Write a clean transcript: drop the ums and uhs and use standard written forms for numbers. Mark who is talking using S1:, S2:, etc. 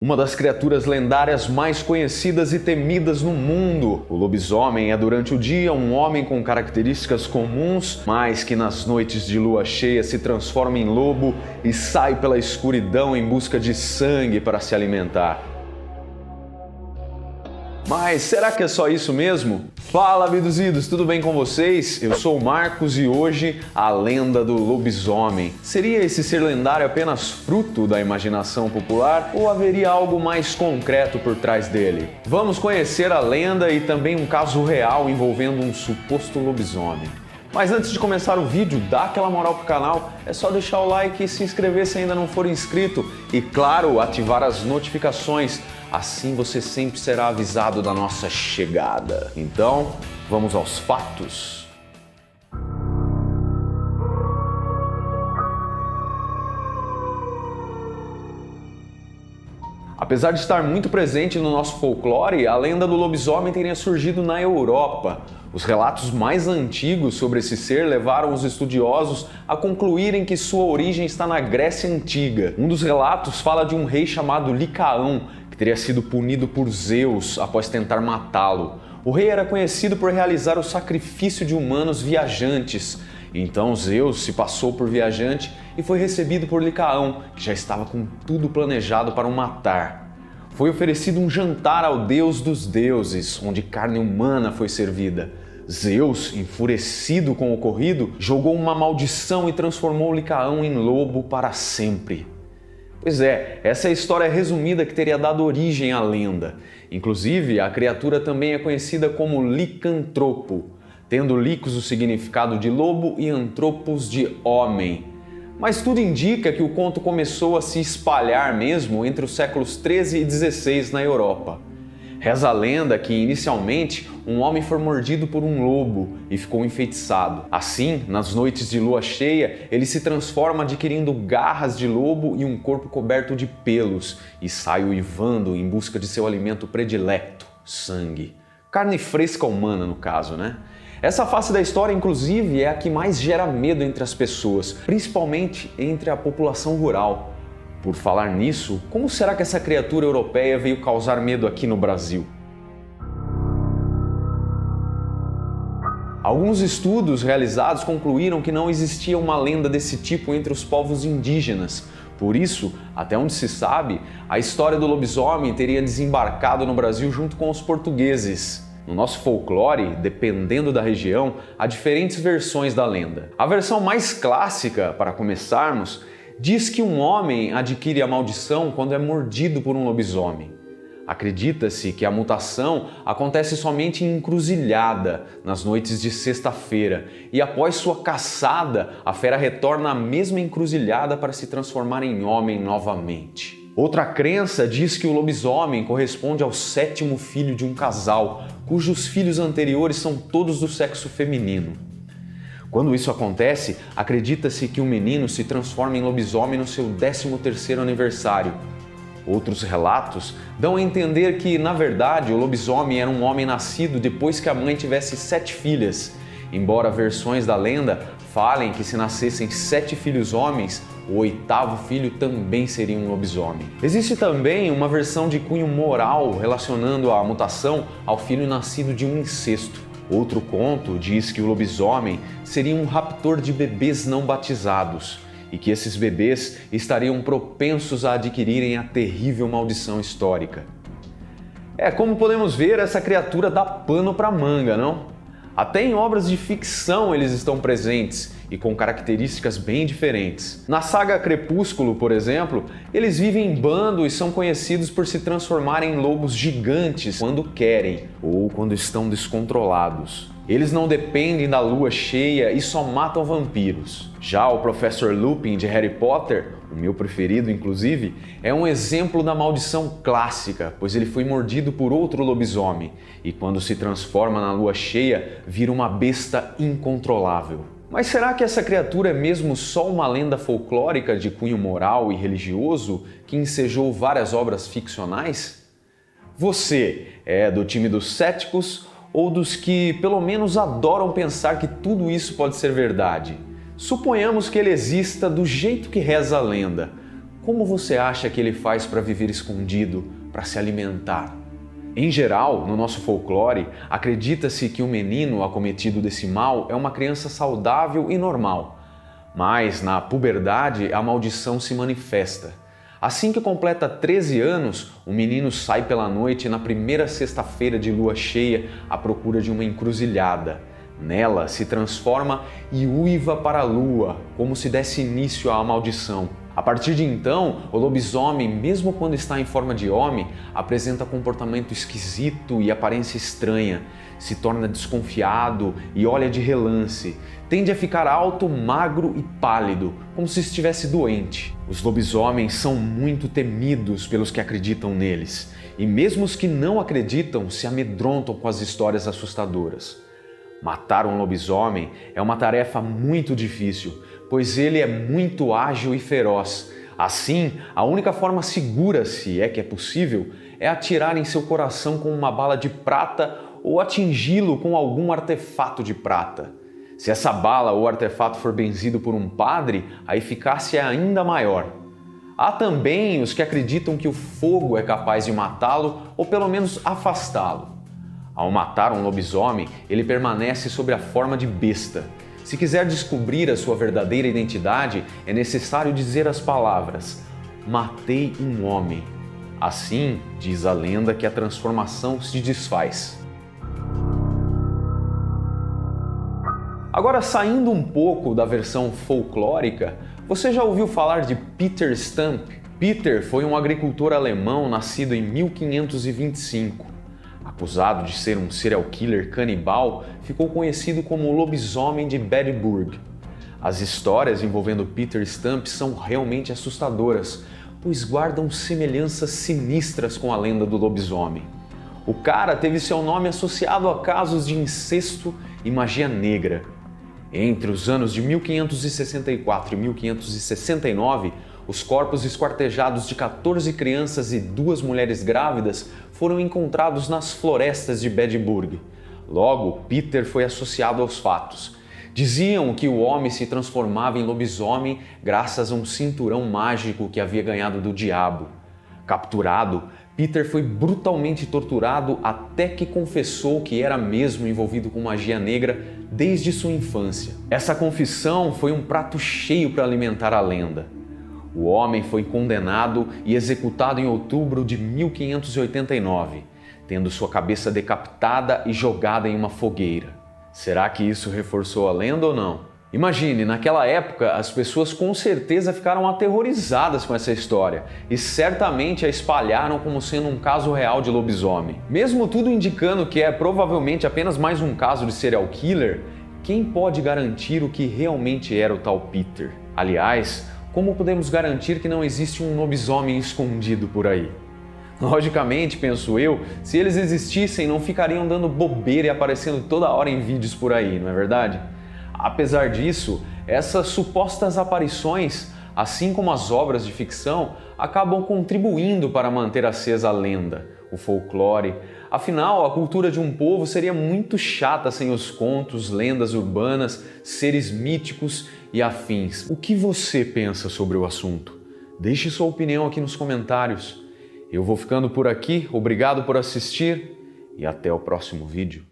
S1: uma das criaturas lendárias mais conhecidas e temidas no mundo. O lobisomem é durante o dia um homem com características comuns, mas que nas noites de lua cheia se transforma em lobo e sai pela escuridão em busca de sangue para se alimentar. Mas será que é só isso mesmo? Fala, abduzidos, tudo bem com vocês? Eu sou o Marcos e hoje a lenda do lobisomem. Seria esse ser lendário apenas fruto da imaginação popular ou haveria algo mais concreto por trás dele? Vamos conhecer a lenda e também um caso real envolvendo um suposto lobisomem. Mas antes de começar o vídeo, dá aquela moral pro canal, é só deixar o like e se inscrever se ainda não for inscrito e, claro, ativar as notificações, assim você sempre será avisado da nossa chegada. Então, vamos aos fatos. Apesar de estar muito presente no nosso folclore, a lenda do lobisomem teria surgido na Europa. Os relatos mais antigos sobre esse ser levaram os estudiosos a concluírem que sua origem está na Grécia Antiga. Um dos relatos fala de um rei chamado Licaão, que teria sido punido por Zeus após tentar matá-lo. O rei era conhecido por realizar o sacrifício de humanos viajantes. Então Zeus se passou por viajante e foi recebido por Licaão, que já estava com tudo planejado para o matar. Foi oferecido um jantar ao deus dos deuses, onde carne humana foi servida. Zeus, enfurecido com o ocorrido, jogou uma maldição e transformou Licaão em lobo para sempre. Pois é, essa é a história resumida que teria dado origem à lenda. Inclusive, a criatura também é conhecida como licantropo, tendo licos o significado de lobo e antropos de homem. Mas tudo indica que o conto começou a se espalhar mesmo entre os séculos 13 e 16 na Europa. Reza a lenda que, inicialmente, um homem foi mordido por um lobo e ficou enfeitiçado. Assim, nas noites de lua cheia, ele se transforma adquirindo garras de lobo e um corpo coberto de pelos e sai uivando em busca de seu alimento predileto, sangue. Carne fresca humana, no caso, né? Essa face da história, inclusive, é a que mais gera medo entre as pessoas, principalmente entre a população rural. Por falar nisso, como será que essa criatura europeia veio causar medo aqui no Brasil? Alguns estudos realizados concluíram que não existia uma lenda desse tipo entre os povos indígenas. Por isso, até onde se sabe, a história do lobisomem teria desembarcado no Brasil junto com os portugueses. No nosso folclore, dependendo da região, há diferentes versões da lenda. A versão mais clássica, para começarmos, diz que um homem adquire a maldição quando é mordido por um lobisomem. Acredita-se que a mutação acontece somente em encruzilhada, nas noites de sexta-feira, e após sua caçada, a fera retorna à mesma encruzilhada para se transformar em homem novamente. Outra crença diz que o lobisomem corresponde ao sétimo filho de um casal, cujos filhos anteriores são todos do sexo feminino. Quando isso acontece, acredita-se que o menino se transforma em lobisomem no seu 13º aniversário. Outros relatos dão a entender que, na verdade, o lobisomem era um homem nascido depois que a mãe tivesse 7 filhas, embora versões da lenda falem que se nascessem 7 filhos homens, o 8º filho também seria um lobisomem. Existe também uma versão de cunho moral relacionando a mutação ao filho nascido de um incesto. Outro conto diz que o lobisomem seria um raptor de bebês não batizados e que esses bebês estariam propensos a adquirirem a terrível maldição histórica. Como podemos ver, essa criatura dá pano para manga, não? Até em obras de ficção eles estão presentes e com características bem diferentes. Na saga Crepúsculo, por exemplo, eles vivem em bando e são conhecidos por se transformarem em lobos gigantes quando querem ou quando estão descontrolados. Eles não dependem da lua cheia e só matam vampiros. Já o Professor Lupin de Harry Potter, o meu preferido inclusive, é um exemplo da maldição clássica, pois ele foi mordido por outro lobisomem e quando se transforma na lua cheia, vira uma besta incontrolável. Mas será que essa criatura é mesmo só uma lenda folclórica de cunho moral e religioso que ensejou várias obras ficcionais? Você é do time dos céticos ou dos que pelo menos adoram pensar que tudo isso pode ser verdade? Suponhamos que ele exista do jeito que reza a lenda. como você acha que ele faz para viver escondido, para se alimentar? Em geral, no nosso folclore, acredita-se que o menino acometido desse mal é uma criança saudável e normal. Mas, na puberdade, a maldição se manifesta. Assim que completa 13 anos, o menino sai pela noite na primeira sexta-feira de lua cheia à procura de uma encruzilhada. Nela se transforma e uiva para a lua, como se desse início à maldição. A partir de então, o lobisomem, mesmo quando está em forma de homem, apresenta comportamento esquisito e aparência estranha, se torna desconfiado e olha de relance, tende a ficar alto, magro e pálido, como se estivesse doente. Os lobisomens são muito temidos pelos que acreditam neles, e mesmo os que não acreditam se amedrontam com as histórias assustadoras. Matar um lobisomem é uma tarefa muito difícil, pois ele é muito ágil e feroz. Assim, a única forma segura, se é que é possível, é atirar em seu coração com uma bala de prata ou atingi-lo com algum artefato de prata. Se essa bala ou artefato for benzido por um padre, a eficácia é ainda maior. Há também os que acreditam que o fogo é capaz de matá-lo ou pelo menos afastá-lo. Ao matar um lobisomem, ele permanece sob a forma de besta. Se quiser descobrir a sua verdadeira identidade, é necessário dizer as palavras: "Matei um homem". Assim, diz a lenda que a transformação se desfaz. Agora, saindo um pouco da versão folclórica, você já ouviu falar de Peter Stump? Peter foi um agricultor alemão nascido em 1525. Acusado de ser um serial killer canibal, ficou conhecido como o lobisomem de Bedburg. As histórias envolvendo Peter Stump são realmente assustadoras, pois guardam semelhanças sinistras com a lenda do lobisomem. O cara teve seu nome associado a casos de incesto e magia negra. Entre os anos de 1564 e 1569, os corpos esquartejados de 14 crianças e 2 mulheres grávidas foram encontrados nas florestas de Bedburg. Logo, Peter foi associado aos fatos. Diziam que o homem se transformava em lobisomem graças a um cinturão mágico que havia ganhado do diabo. Capturado, Peter foi brutalmente torturado até que confessou que era mesmo envolvido com magia negra desde sua infância. Essa confissão foi um prato cheio para alimentar a lenda. O homem foi condenado e executado em outubro de 1589, tendo sua cabeça decapitada e jogada em uma fogueira. Será que isso reforçou a lenda ou não? Imagine, naquela época as pessoas com certeza ficaram aterrorizadas com essa história e certamente a espalharam como sendo um caso real de lobisomem. Mesmo tudo indicando que é provavelmente apenas mais um caso de serial killer, quem pode garantir o que realmente era o tal Peter? Aliás, como podemos garantir que não existe um lobisomem escondido por aí? Logicamente, penso eu, se eles existissem não ficariam dando bobeira e aparecendo toda hora em vídeos por aí, não é verdade? Apesar disso, essas supostas aparições, assim como as obras de ficção, acabam contribuindo para manter acesa a lenda, o folclore. Afinal, a cultura de um povo seria muito chata sem os contos, lendas urbanas, seres míticos e afins. O que você pensa sobre o assunto? Deixe sua opinião aqui nos comentários. Eu vou ficando por aqui, obrigado por assistir e até o próximo vídeo.